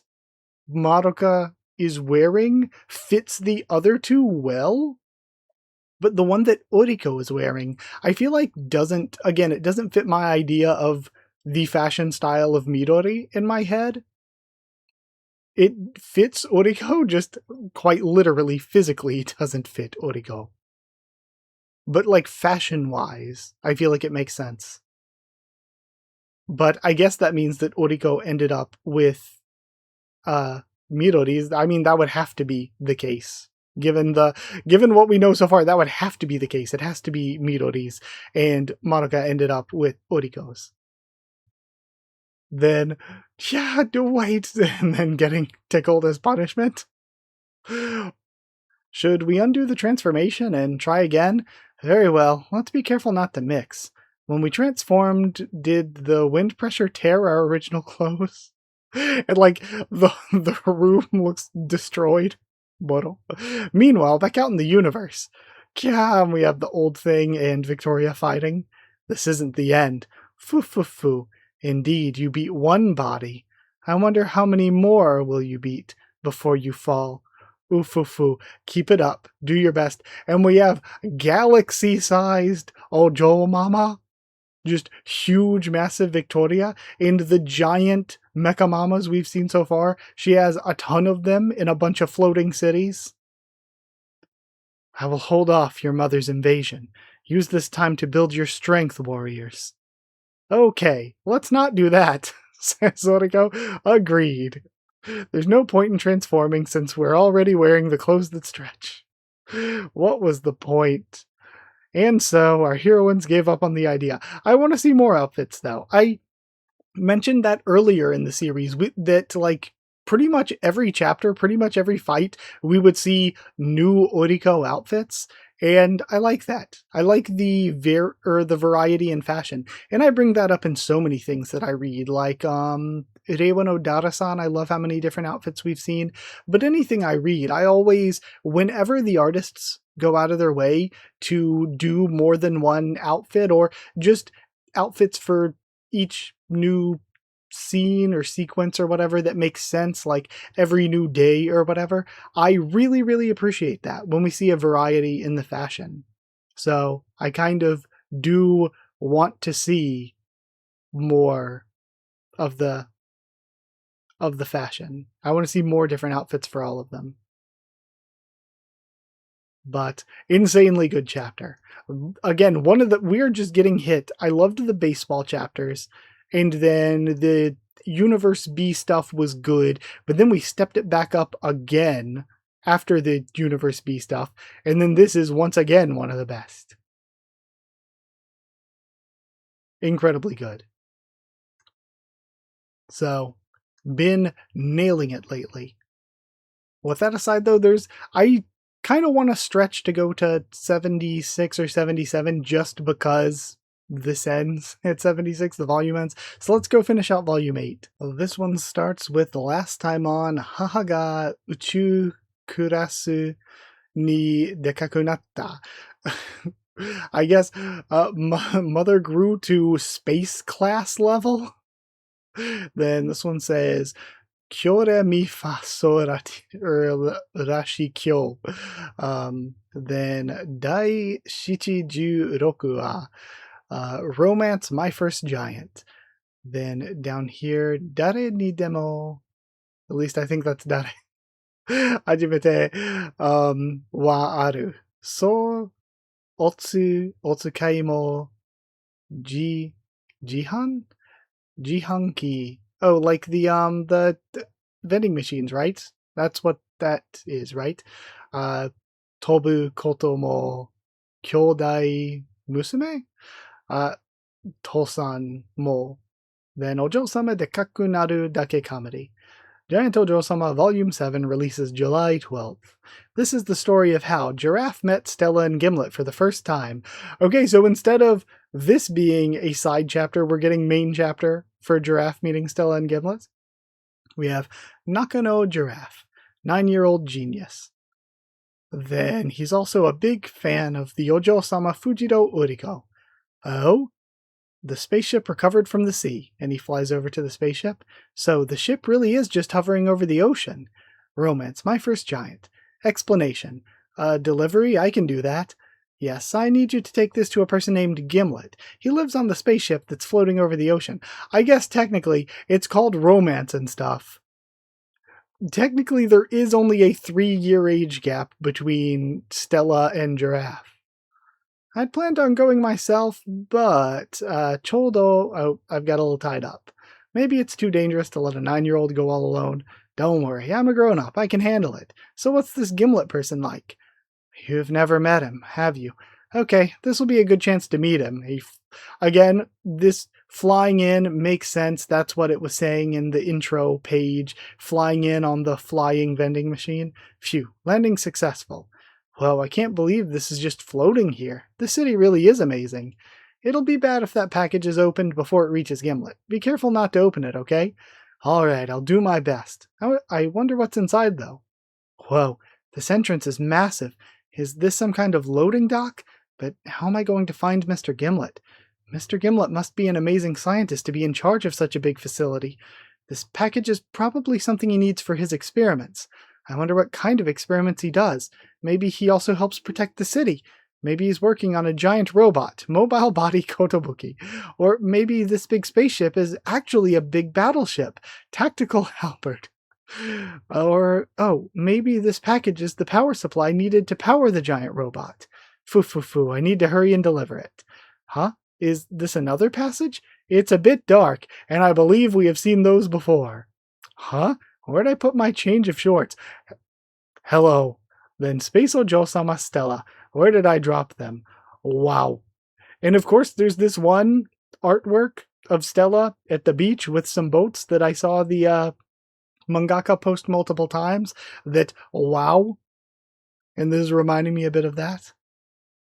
Madoka is wearing fits the other two well. But the one that Oriko is wearing, I feel like it doesn't fit my idea of the fashion style of Midori in my head. It fits Oriko, just quite literally, physically doesn't fit Oriko. But like fashion-wise, I feel like it makes sense. But I guess that means that Oriko ended up with Midori's. I mean, that would have to be the case. Given what we know so far, that would have to be the case. It has to be Midori's, and Madoka ended up with Oriko's. Then, yeah, wait, and then getting tickled as punishment. Should we undo the transformation and try again? Very well, let's be careful not to mix. When we transformed, did the wind pressure tear our original clothes? And like, the room looks destroyed. Meanwhile, back out in the universe, we have the old thing and Victoria fighting. This isn't the end. Foo. Indeed, you beat one body. I wonder how many more will you beat before you fall. Oof. Keep it up. Do your best. And we have galaxy-sized Ojou-sama. Just huge, massive Victoria. And the giant mecha mamas we've seen so far. She has a ton of them in a bunch of floating cities. I will hold off your mother's invasion. Use this time to build your strength, warriors. Okay, let's not do that, says Oriko. Agreed. There's no point in transforming since we're already wearing the clothes that stretch. What was the point? And so our heroines gave up on the idea. I want to see more outfits, though. I mentioned that earlier in the series, that like pretty much every chapter, pretty much every fight, we would see new Oriko outfits. And I like that. I like the variety in fashion. And I bring that up in so many things that I read, like Reiwa no Dara-san. I love how many different outfits we've seen. But anything I read, I always, whenever the artists go out of their way to do more than one outfit, or just outfits for each new scene or sequence or whatever that makes sense, like every new day or whatever. I really, really appreciate that when we see a variety in the fashion. So I kind of do want to see more of the fashion. I want to see more different outfits for all of them. But insanely good chapter. Again, we're just getting hit. I loved the baseball chapters, and then the Universe B stuff was good, but then we stepped it back up again after the Universe B stuff, and then this is once again one of the best. Incredibly good. So, been nailing it lately. With that aside, though, I kind of want to stretch to go to 76 or 77 just because this ends at 76, the volume ends. So let's go finish out volume 8. Well, this one starts with the last time on Haha ga Uchu Kurasu ni dekaku natta. I guess mother grew to space class level. Then this one says, Kyore mi fa so rashi kyo. Then Dai shichi ju roku wa Romance My First Giant. Then down here, Dare ni demo. At least I think that's Dare. Hajimete wa aru. So otsukai mo jihan? Jihanki. Oh, like the vending machines, right? That's what that is, right? Tobu koto mo kyodai musume? Tosan mo. Then Ojou-sama Dekaku Naru Dake Comedy. Giant Ojou-sama Volume 7 releases July 12th. This is the story of how Giraffe met Stella and Gimlet for the first time. Okay, so instead of this being a side chapter, we're getting main chapter for Giraffe meeting Stella and Gimlet. We have Nakano Giraffe, 9-year-old genius. Then he's also a big fan of the Ojou-sama Fujiro Uriko. Oh? The spaceship recovered from the sea, and he flies over to the spaceship. So the ship really is just hovering over the ocean. Romance, My First Giant. Explanation. Delivery, I can do that. Yes, I need you to take this to a person named Gimlet. He lives on the spaceship that's floating over the ocean. I guess technically it's called romance and stuff. Technically there is only a 3-year age gap between Stella and Giraffe. I'd planned on going myself, but Choldo, I've got a little tied up. Maybe it's too dangerous to let a 9-year-old go all alone. Don't worry, I'm a grown-up, I can handle it. So what's this Gimlet person like? You've never met him, have you? Okay, this will be a good chance to meet him. Again, this flying in makes sense. That's what it was saying in the intro page. Flying in on the flying vending machine. Phew, landing successful. Well, I can't believe this is just floating here. The city really is amazing. It'll be bad if that package is opened before it reaches Gimlet. Be careful not to open it, okay? Alright, I'll do my best. I wonder what's inside, though. Whoa, this entrance is massive. Is this some kind of loading dock? But how am I going to find Mr. Gimlet? Mr. Gimlet must be an amazing scientist to be in charge of such a big facility. This package is probably something he needs for his experiments. I wonder what kind of experiments he does. Maybe he also helps protect the city. Maybe he's working on a giant robot, mobile body kotobuki. Or maybe this big spaceship is actually a big battleship, tactical halberd. Or, maybe this package is the power supply needed to power the giant robot. Foo, I need to hurry and deliver it. Huh? Is this another passage? It's a bit dark, and I believe we have seen those before. Huh? Where'd I put my change of shorts? Hello. Then Space Ojou-sama Stella. Where did I drop them? Wow. And of course, there's this one artwork of Stella at the beach with some boats that I saw the mangaka post multiple times. That, wow. And this is reminding me a bit of that.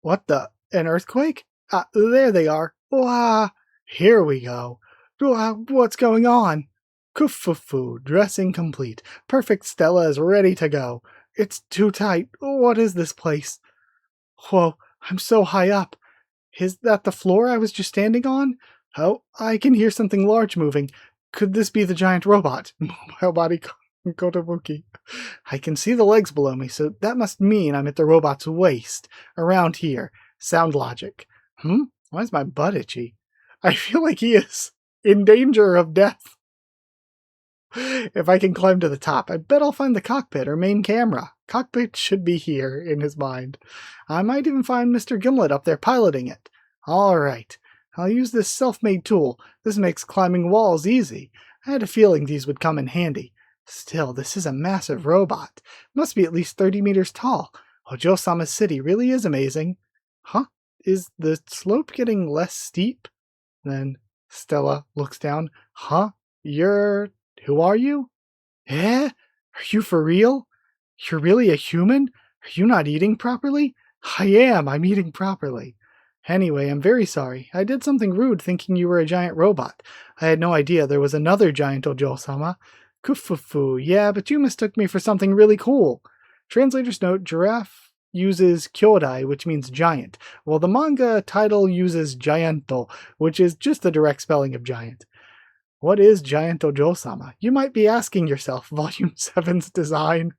What the? An earthquake? There they are. Wow. Here we go. What's going on? Kufufu, dressing complete. Perfect Stella is ready to go. It's too tight. What is this place? Whoa, I'm so high up. Is that the floor I was just standing on? Oh, I can hear something large moving. Could this be the giant robot? Mobile body Kotobuki. I can see the legs below me, so that must mean I'm at the robot's waist. Around here. Sound logic. Why is my butt itchy? I feel like he is in danger of death. If I can climb to the top, I bet I'll find the cockpit or main camera. Cockpit should be here, in his mind. I might even find Mr. Gimlet up there piloting it. Alright, I'll use this self-made tool. This makes climbing walls easy. I had a feeling these would come in handy. Still, this is a massive robot. Must be at least 30 meters tall. Ojou-sama's city really is amazing. Huh? Is the slope getting less steep? Then Stella looks down. Huh? Who are you? Eh? Are you for real? You're really a human? Are you not eating properly? I am. I'm eating properly. Anyway, I'm very sorry. I did something rude thinking you were a giant robot. I had no idea there was another Giant Ojou-sama. Kufufu. Yeah, but you mistook me for something really cool. Translator's note, giraffe uses kyodai, which means giant, while the manga title uses gianto, which is just the direct spelling of giant. What is Giant Ojou-sama? You might be asking yourself, Volume 7's design.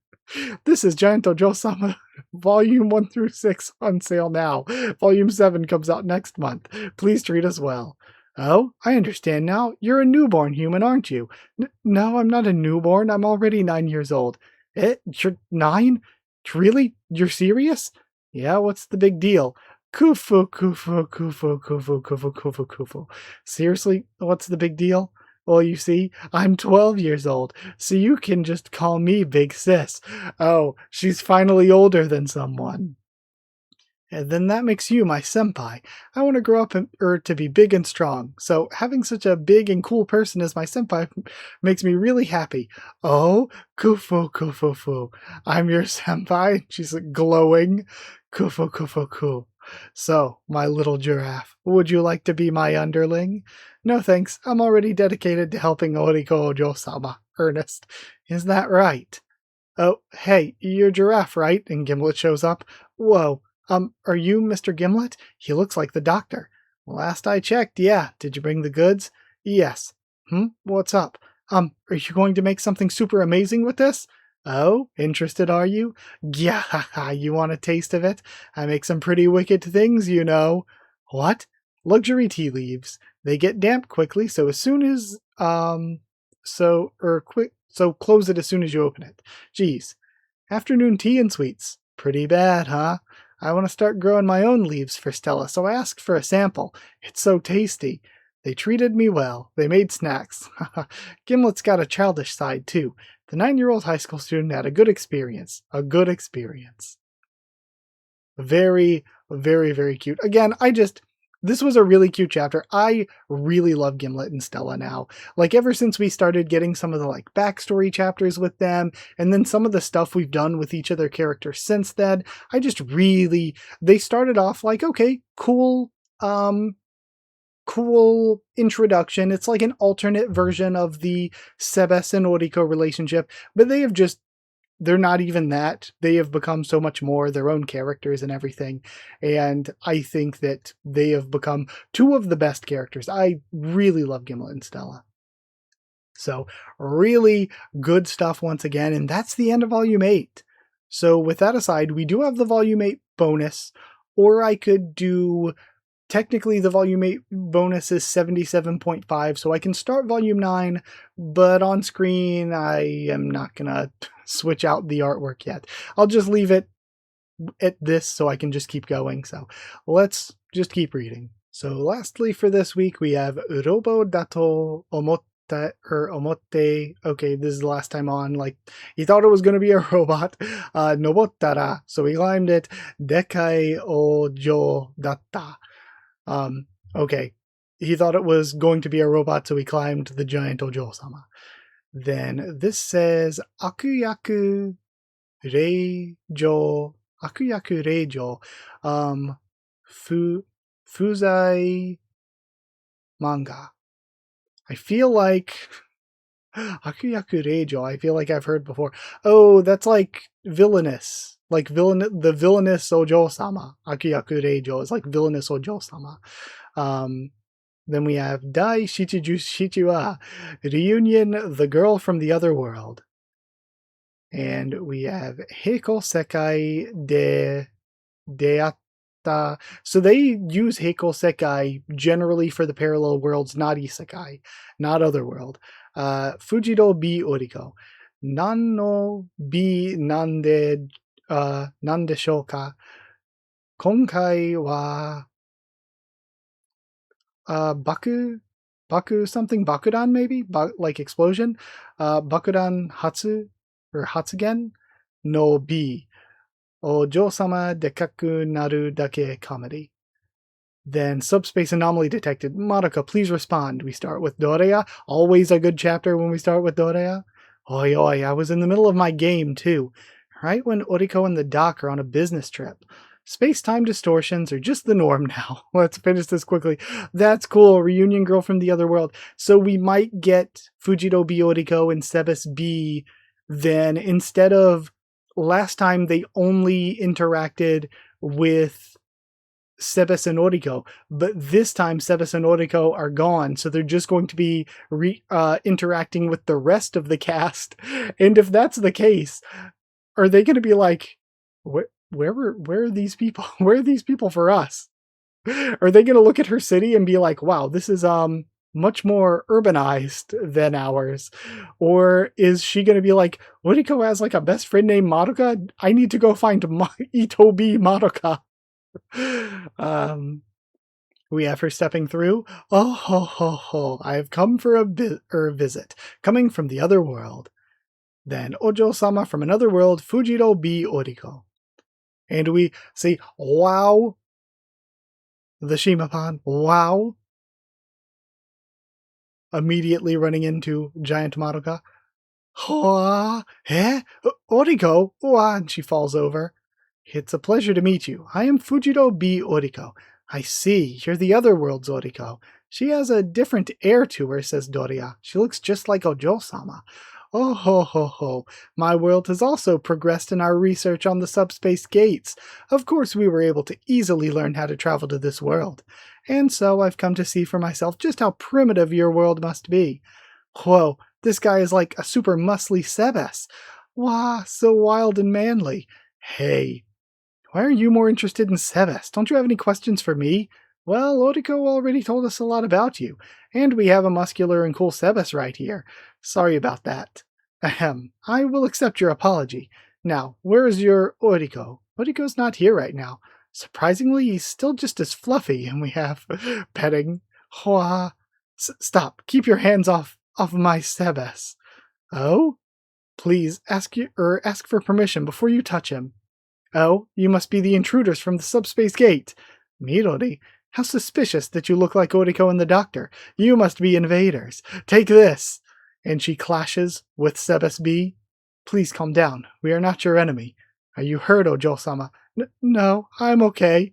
This is Giant Ojou-sama, Volume 1 through 6 on sale now. Volume 7 comes out next month. Please treat us well. Oh, I understand now. You're a newborn human, aren't you? No, I'm not a newborn. I'm already 9 years old. You're 9? Really? You're serious? Yeah, what's the big deal? Kufu, kufu, kufu, kufu, kufu, kufu, kufu. Seriously, what's the big deal? Well, you see, I'm 12 years old, so you can just call me Big Sis. Oh, she's finally older than someone. And then that makes you my senpai. I want to grow up to be big and strong, so having such a big and cool person as my senpai makes me really happy. Oh, kufu kufu fu. I'm your senpai. She's glowing. Kufu kufu ku. So, my little giraffe, would you like to be my underling? No thanks, I'm already dedicated to helping Oriko Ojou-sama. Ernest, is that right? Oh, hey, you're Giraffe, right? And Gimlet shows up. Whoa, are you Mr. Gimlet? He looks like the doctor. Last I checked, yeah. Did you bring the goods? Yes. What's up? Are you going to make something super amazing with this? Oh, interested are you? Yeah, you want a taste of it? I make some pretty wicked things, you know. What? Luxury tea leaves. They get damp quickly, so as soon as, so close it as soon as you open it. Geez. Afternoon tea and sweets. Pretty bad, huh? I want to start growing my own leaves for Stella, so I asked for a sample. It's so tasty. They treated me well. They made snacks. Gimlet's got a childish side, too. The 9-year-old high school student had a good experience. A good experience. Very, very, very cute. Again, this was a really cute chapter. I really love Gimlet and Stella now. Like, ever since we started getting some of the, like, backstory chapters with them, and then some of the stuff we've done with each of their characters since then, they started off like, okay, cool introduction. It's like an alternate version of the Sebes and Oriko relationship, but they're not even that. They have become so much more their own characters and everything. And I think that they have become two of the best characters. I really love Gimlet and Stella. So really good stuff once again. And that's the end of Volume 8. So with that aside, we do have the Volume 8 bonus, or I could do... Technically, the Volume 8 bonus is 77.5, so I can start Volume 9, but on screen, I am not going to switch out the artwork yet. I'll just leave it at this so I can just keep going. So let's just keep reading. So lastly for this week, we have Robo Dato Omotte. Okay, this is the last time on. Like, he thought it was going to be a robot. Nobottara. So he climbed it. Dekai Ojo Datta. Okay. He thought it was going to be a robot, so he climbed the Giant Ojou-sama. Then this says Akuyaku Reijo. Fuzai manga. I feel like Akuyaku Reijo, I feel like I've heard before. Oh, that's like villainous. Like the villainous Ojou-sama. Akuyaku Reijo is like villainous Ojou-sama. Then we have Dai Shichiju Shichiwa, Reunion, the girl from the other world. And we have Heiko Sekai de Deatta. So they use Heiko Sekai generally for the parallel worlds, not Isekai, not otherworld. Fujiro bi Oriko. Nan no bi nande shouka. Konkai wa Baku something, Bakudan maybe? Like explosion? Bakudan Hatsu or Hatsugen no bi. Ojou-sama dekaku naru dake comedy. Then subspace anomaly detected. Madoka, please respond. We start with Dorea. Always a good chapter when we start with Dorea. Oi, oi, I was in the middle of my game too. Right when Oriko and the doc are on a business trip. Space-time distortions are just the norm now. Let's finish this quickly. That's cool. Reunion girl from the other world. So we might get Fujiro B. Oriko and Sebas B. Then instead of last time they only interacted with Sebas and Oriko, but this time Sebas and Oriko are gone, so they're just going to be interacting with the rest of the cast. And if that's the case, are they going to be like, where are these people? Where are these people for us? Are they going to look at her city and be like, wow, this is much more urbanized than ours? Or is she going to be like, Oriko has like a best friend named Madoka? I need to go find Itobi Madoka. We have her stepping through. Oh ho ho ho! I have come for a visit, coming from the other world. Then Ojou-sama from another world, Fujiro B. Oriko. And we see, wow, the Shimapan, wow. Immediately running into Giant Madoka. Hoa, eh? Oriko? Wah, and she falls over. It's a pleasure to meet you. I am Fujiro B. Oriko. I see, you're the other world's Oriko. She has a different air to her, says Doria. She looks just like Ojou-sama. Oh ho ho ho. My world has also progressed in our research on the subspace gates. Of course we were able to easily learn how to travel to this world. And so I've come to see for myself just how primitive your world must be. Whoa, this guy is like a super muscly Sebas. Wah, so wild and manly. Hey, why are you more interested in Sebas? Don't you have any questions for me? Well, Oriko already told us a lot about you, and we have a muscular and cool Sebas right here. Sorry about that. Ahem, I will accept your apology. Now, where is your Oriko? Oriko's not here right now. Surprisingly, he's still just as fluffy, and we have petting. Hua. Stop. Keep your hands off my Sebas. Oh? Please, ask for permission before you touch him. Oh, you must be the intruders from the subspace gate. Mirori, how suspicious that you look like Oriko and the doctor. You must be invaders. Take this. And she clashes with Sebas B. Please calm down. We are not your enemy. Are you hurt, Ojou-sama? No, I'm okay.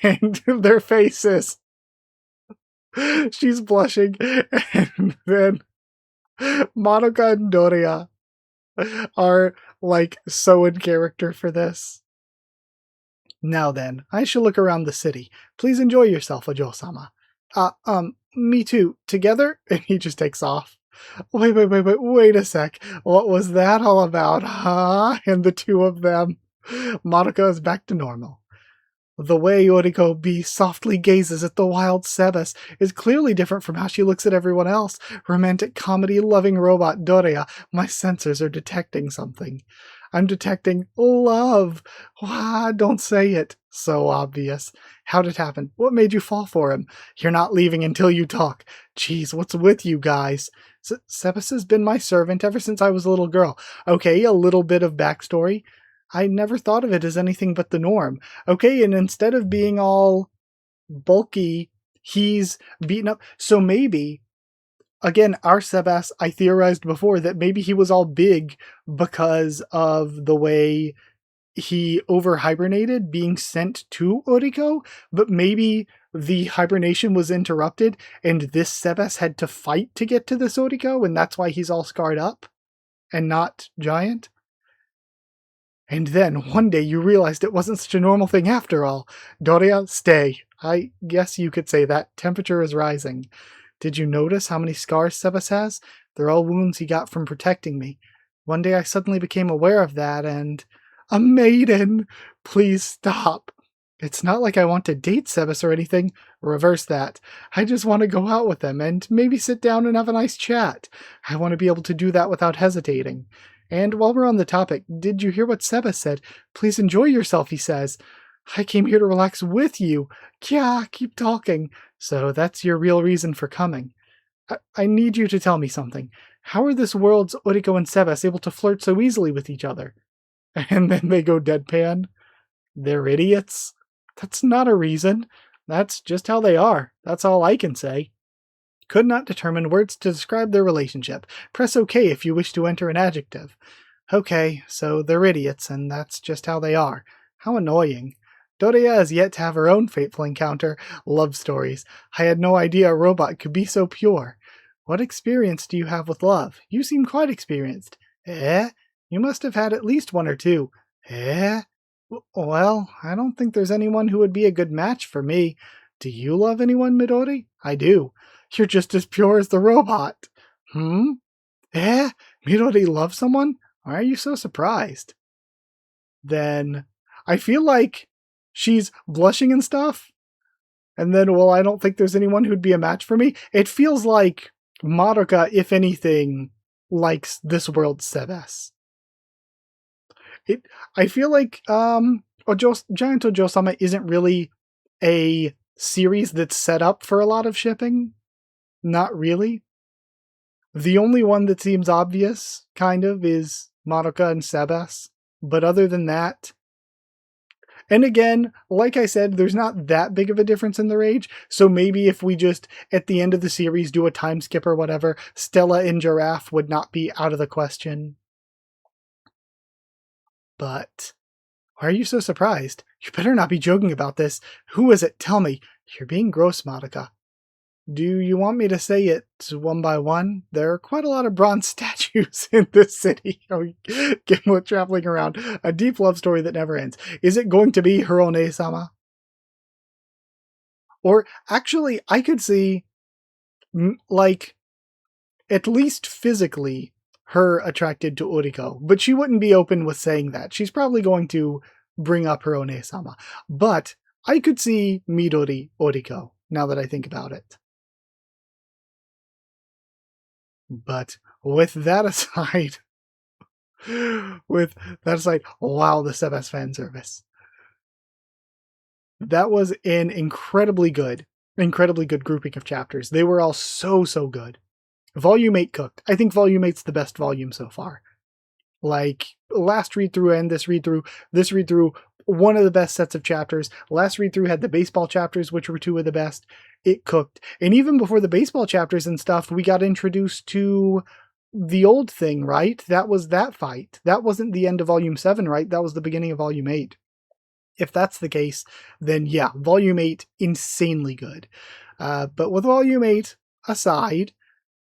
And their faces. She's blushing. And then Madoka and Doria are like so in character for this. Now then, I shall look around the city. Please enjoy yourself, Ojou-sama. Me too. Together? And he just takes off. Wait a sec. What was that all about, huh? And the two of them. Madoka is back to normal. The way Oriko B softly gazes at the wild Sebas is clearly different from how she looks at everyone else. Romantic comedy-loving robot Doria, my sensors are detecting something. I'm detecting love. Wah, don't say it. So obvious. How'd it happen? What made you fall for him? You're not leaving until you talk. Jeez, what's with you guys? Sebas has been my servant ever since I was a little girl. Okay, a little bit of backstory. I never thought of it as anything but the norm. Okay, and instead of being all bulky, he's beaten up. So maybe, again, our Sebas, I theorized before that maybe he was all big because of the way he over-hibernated being sent to Oriko, but maybe the hibernation was interrupted and this Sebas had to fight to get to this Oriko, and that's why he's all scarred up and not giant. And then, one day, you realized it wasn't such a normal thing after all. Doria, stay. I guess you could say that. Temperature is rising. Did you notice how many scars Sebas has? They're all wounds he got from protecting me. One day I suddenly became aware of that and... A maiden! Please stop. It's not like I want to date Sebas or anything. Reverse that. I just want to go out with him and maybe sit down and have a nice chat. I want to be able to do that without hesitating. And while we're on the topic, did you hear what Sebas said? Please enjoy yourself, he says. I came here to relax with you. Kya, keep talking. So that's your real reason for coming. I need you to tell me something. How are this world's Oriko and Sebas able to flirt so easily with each other? And then they go deadpan. They're idiots. That's not a reason. That's just how they are. That's all I can say. Could not determine words to describe their relationship. Press OK if you wish to enter an adjective. Okay, so they're idiots, and that's just how they are. How annoying. Doria has yet to have her own fateful encounter. Love stories. I had no idea a robot could be so pure. What experience do you have with love? You seem quite experienced. Eh? You must have had at least one or two. Eh? Well, I don't think there's anyone who would be a good match for me. Do you love anyone, Midori? I do. You're just as pure as the robot. Eh? Midori loves someone? Why are you so surprised? Then, I feel like she's blushing and stuff. And then, well, I don't think there's anyone who'd be a match for me. It feels like Madoka, if anything, likes this world's Sebas. I feel like Giant Ojou-sama isn't really a series that's set up for a lot of shipping. Not really. The only one that seems obvious, kind of, is Madoka and Sebas. But other than that... And again, like I said, there's not that big of a difference in their age, so maybe if we just, at the end of the series, do a time skip or whatever, Stella and Giraffe would not be out of the question. But why are you so surprised? You better not be joking about this. Who is it? Tell me. You're being gross, Madoka. Do you want me to say it one by one? There are quite a lot of bronze statues in this city. Gimlet traveling around. A deep love story that never ends. Is it going to be Hirone-sama? Or actually, I could see, like, at least physically, her attracted to Oriko. But she wouldn't be open with saying that. She's probably going to bring up Hirone-sama. But I could see Midori Oriko, now that I think about it. But with that aside, wow, the Sebas fan service. That was an incredibly good grouping of chapters. They were all so good. Volume 8 cooked. I think Volume 8's the best volume so far. Like, last read-through and this read-through, one of the best sets of chapters. Last read-through had the baseball chapters, which were two of the best. It cooked. And even before the baseball chapters and stuff, we got introduced to the old thing, right? That was that fight. That wasn't the end of Volume 7, right? That was the beginning of Volume 8. If that's the case, then yeah, Volume 8, insanely good. But with Volume 8 aside,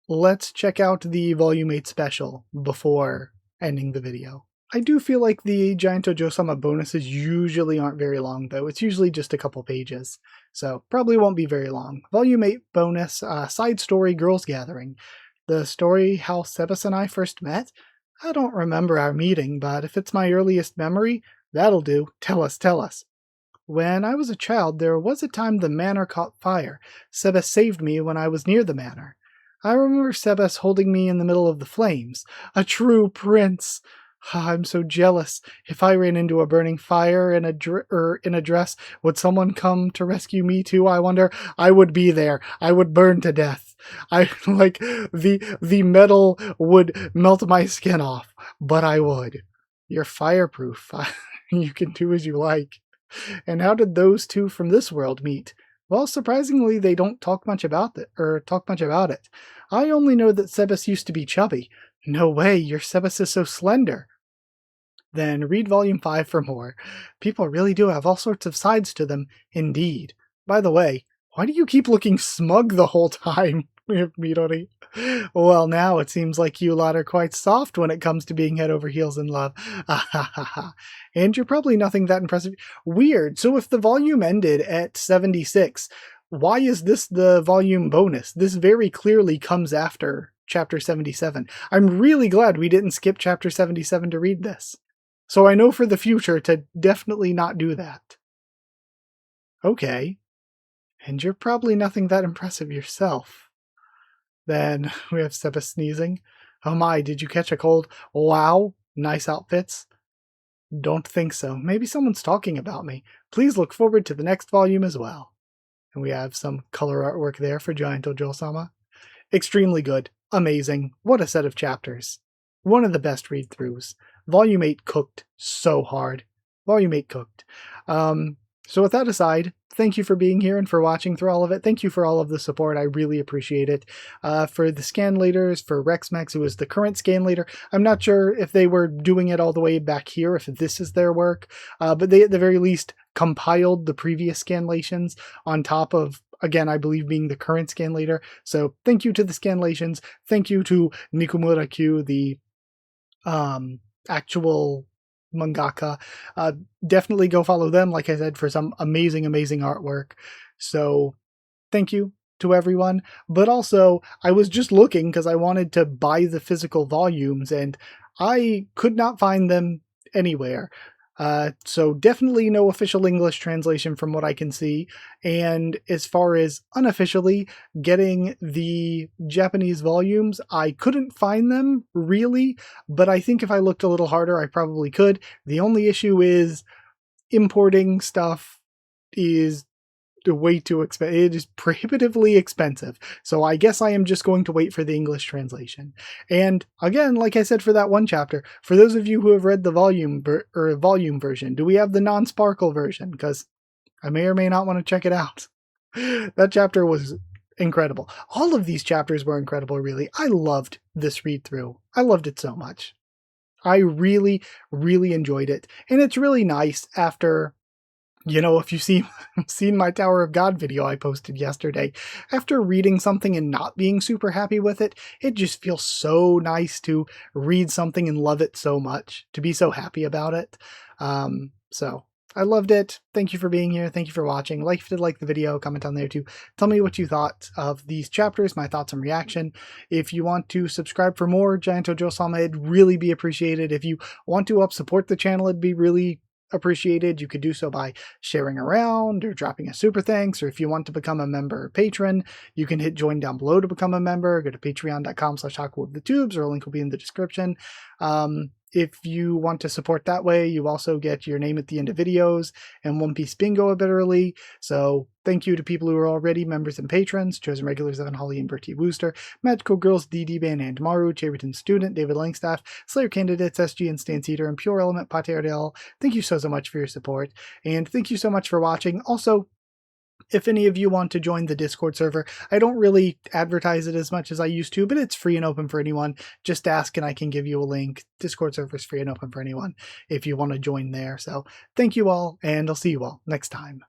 let's check out the Volume 8 special before ending the video. I do feel like the Giant Ojou-sama bonuses usually aren't very long, though. It's usually just a couple pages, so probably won't be very long. Volume 8 bonus, side story, Girls Gathering. The story how Sebas and I first met? I don't remember our meeting, but if it's my earliest memory, that'll do. Tell us. When I was a child, there was a time the manor caught fire. Sebas saved me when I was near the manor. I remember Sebas holding me in the middle of the flames. A true prince! I'm so jealous. If I ran into a burning fire in a dress, would someone come to rescue me too, I wonder? I would be there. I would burn to death. The metal would melt my skin off, but I would. You're fireproof. You can do as you like. And how did those two from this world meet? Well, surprisingly, they don't talk much about it. I only know that Sebas used to be chubby. No way, your Sebas is so slender. Then read Volume 5 for more. People really do have all sorts of sides to them, indeed. By the way, why do you keep looking smug the whole time? Midori. Well, now it seems like you lot are quite soft when it comes to being head over heels in love. And you're probably nothing that impressive. Weird. So if the volume ended at 76, why is this the volume bonus? This very clearly comes after chapter 77. I'm really glad we didn't skip chapter 77 to read this. So I know for the future to definitely not do that. Okay. And you're probably nothing that impressive yourself. Then we have Seba sneezing. Oh my, did you catch a cold? Wow, nice outfits. Don't think so. Maybe someone's talking about me. Please look forward to the next volume as well. And we have some color artwork there for Giant Ojou-sama. Extremely good. Amazing. What a set of chapters. One of the best read-throughs. Volume 8 cooked so hard. Volume 8 cooked. So with that aside, thank you for being here and for watching through all of it. Thank you for all of the support. I really appreciate it. For the scanlators, for Rexmax, who is the current scanlator, I'm not sure if they were doing it all the way back here, if this is their work, but they at the very least compiled the previous scanlations on top of, again, I believe being the current scanlator. So thank you to the scanlations. Thank you to Nikomura Q, the actual mangaka. Definitely go follow them, like I said, for some amazing artwork. So thank you to everyone. But also, I was just looking because I wanted to buy the physical volumes and I could not find them anywhere. So definitely no official English translation from what I can see. And as far as unofficially getting the Japanese volumes, I couldn't find them really, but I think if I looked a little harder, I probably could. The only issue is importing stuff is way too expensive. It is prohibitively expensive. So I guess I am just going to wait for the English translation. And again, like I said for that one chapter, for those of you who have read the volume version, do we have the non-sparkle version? Because I may or may not want to check it out. That chapter was incredible. All of these chapters were incredible, really. I loved this read through. I loved it so much. I really enjoyed it. And it's really nice after, you know, if you've seen my Tower of God video I posted yesterday, after reading something and not being super happy with it, it just feels so nice to read something and love it so much, to be so happy about it. So I loved it. Thank you for being here. Thank you for watching. Like if you did like the video, comment on there too. Tell me what you thought of these chapters, my thoughts and reaction. If you want to subscribe for more Giant Ojou-sama, it'd really be appreciated. If you want to support the channel, it'd be really appreciated. You could do so by sharing around or dropping a super thanks, or if you want to become a member or patron, you can hit join down below to become a member. Go to patreon.com/HakuOfTheTubes, or a link will be in the description. If you want to support that way, you also get your name at the end of videos and One Piece Bingo a bit early. So thank you to people who are already members and patrons: Chosen Regulars Evan Holly and Bertie Wooster, Magical Girls DD Ban and Maru, Cherryton Student, David Langstaff, Slayer Candidates SG and Stan Cedar, and Pure Element Pate Ardell. Thank you so much for your support, and thank you so much for watching. Also, if any of you want to join the Discord server, I don't really advertise it as much as I used to, but it's free and open for anyone. Just ask and I can give you a link. Discord server is free and open for anyone if you want to join there. So thank you all, and I'll see you all next time.